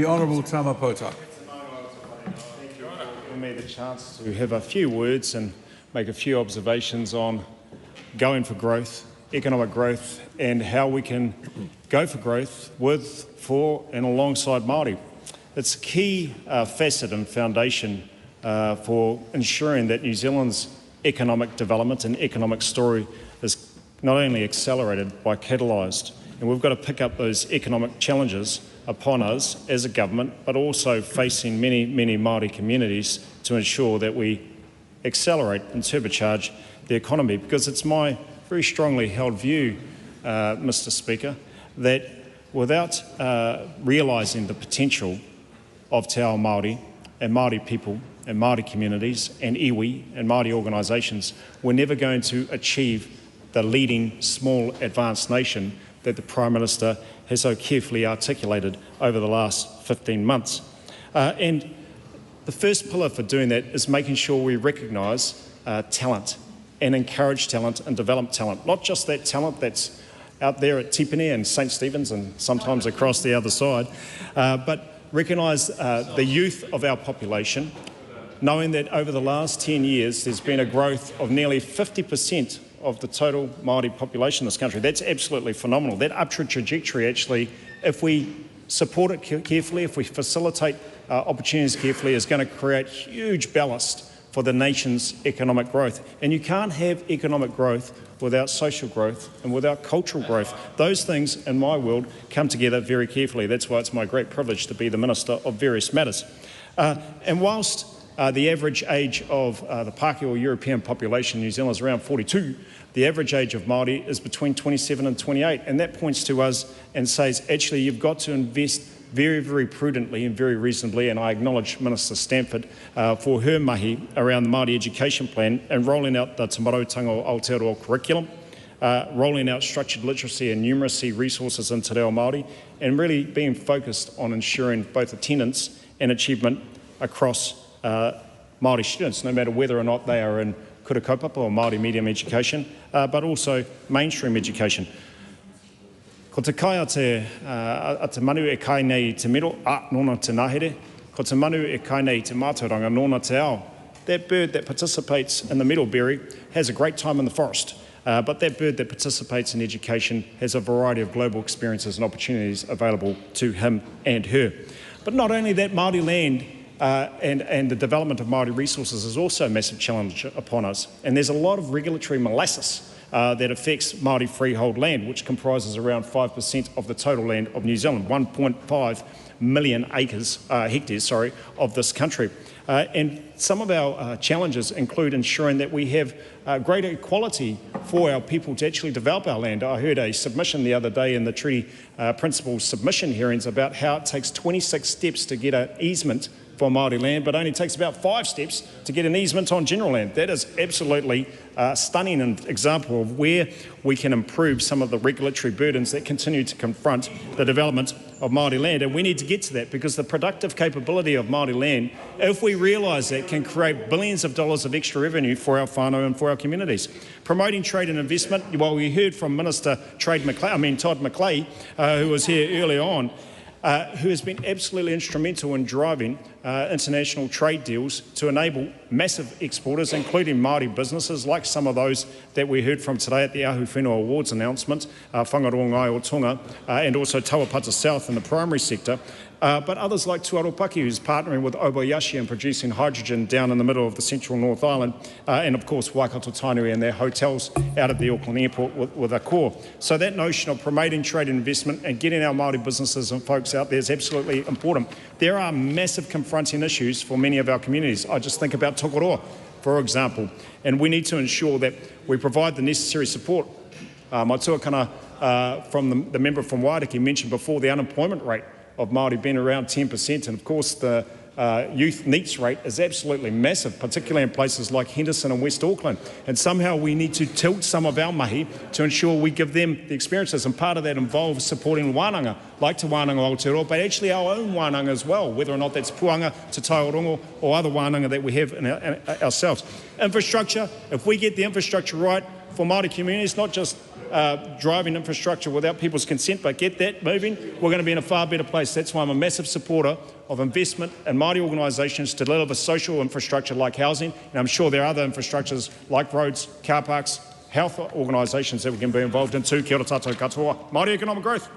The Honourable Tama Potaka. Thank you for giving me the chance to have a few words and make a few observations on going for growth, economic growth, and how we can go for growth with, for and alongside Māori. It's a key facet and foundation for ensuring that New Zealand's economic development and economic story is not only accelerated but catalysed. And we've got to pick up those economic challenges upon us as a government, but also facing many, many Māori communities to ensure that we accelerate and turbocharge the economy. Because it's my very strongly held view, Mr Speaker, that without realising the potential of Te Ao Māori and Māori people and Māori communities and iwi and Māori organisations, we're never going to achieve the leading small advanced nation that the Prime Minister has so carefully articulated over the last 15 months. And the first pillar for doing that is making sure we recognise talent and encourage talent and develop talent. Not just that talent that's out there at Tipene and St Stephen's and sometimes across the other side, but recognise the youth of our population, knowing that over the last 10 years there's been a growth of nearly 50% of the total Māori population in this country. That's absolutely phenomenal. That upward trajectory actually, if we support it carefully, if we facilitate opportunities carefully, is going to create huge ballast for the nation's economic growth. And you can't have economic growth without social growth and without cultural growth. Those things, in my world, come together very carefully. That's why it's my great privilege to be the Minister of various matters. And whilst the average age of the Pākehā European population in New Zealand is around 42. The average age of Māori is between 27 and 28, and that points to us and says, actually, you've got to invest very, very prudently and very reasonably, and I acknowledge Minister Stanford for her mahi around the Māori education plan and rolling out the Te Marotanga o Aotearoa curriculum, rolling out structured literacy and numeracy resources into Te Ao Māori, and really being focused on ensuring both attendance and achievement across Māori students, no matter whether or not they are in kura kaupapa or Māori medium education, but also mainstream education. Ko te kai a te manu e kai nei te miro, nōna te nahere. Ko te manu e kai nei te mātauranga, nōna te ao. That bird that participates in the meadowberry has a great time in the forest, but that bird that participates in education has a variety of global experiences and opportunities available to him and her. But not only that, Māori land and the development of Māori resources is also a massive challenge upon us. And there's a lot of regulatory molasses that affects Māori freehold land, which comprises around 5% of the total land of New Zealand, 1.5 million hectares of this country. And some of our challenges include ensuring that we have greater equality for our people to actually develop our land. I heard a submission the other day in the Treaty Principles submission hearings about how it takes 26 steps to get an easement for Māori land, but only takes about 5 steps to get an easement on general land. That is absolutely stunning an example of where we can improve some of the regulatory burdens that continue to confront the development of Māori land. And we need to get to that because the productive capability of Māori land, if we realise that, can create billions of dollars of extra revenue for our whānau and for our communities. Promoting trade and investment, well, we heard from Minister Todd McLeay, who was here earlier on, who has been absolutely instrumental in driving international trade deals to enable massive exporters, including Māori businesses like some of those that we heard from today at the Ahu Whenua Awards announcement, Whangaroa Ngai o Tonga, and also Tawapata South in the primary sector, but others like Tuaropaki, who's partnering with Obayashi in producing hydrogen down in the middle of the central North Island, and of course Waikato Tainui and their hotels out at the Auckland Airport with a core. So that notion of promoting trade and investment and getting our Māori businesses and folks out there is absolutely important. There are massive confronting issues for many of our communities. I just think about Tokoroa, for example, and we need to ensure that we provide the necessary support. My tuakana from the member from Wairiki mentioned before the unemployment rate of Māori being around 10%, and of course the youth NEETs rate is absolutely massive, particularly in places like Henderson and West Auckland. And somehow we need to tilt some of our mahi to ensure we give them the experiences, and part of that involves supporting wānanga, like Te Wānanga o Aotearoa, but actually our own wānanga as well, whether or not that's Puanga, Te Taiorongo, or other wānanga that we have in ourselves. Infrastructure, if we get the infrastructure right, for Māori communities, not just driving infrastructure without people's consent, but get that moving, we're going to be in a far better place. That's why I'm a massive supporter of investment in Māori organisations to deliver social infrastructure like housing, and I'm sure there are other infrastructures like roads, car parks, health organisations that we can be involved in too. Kia ora tātou katoa. Māori economic growth.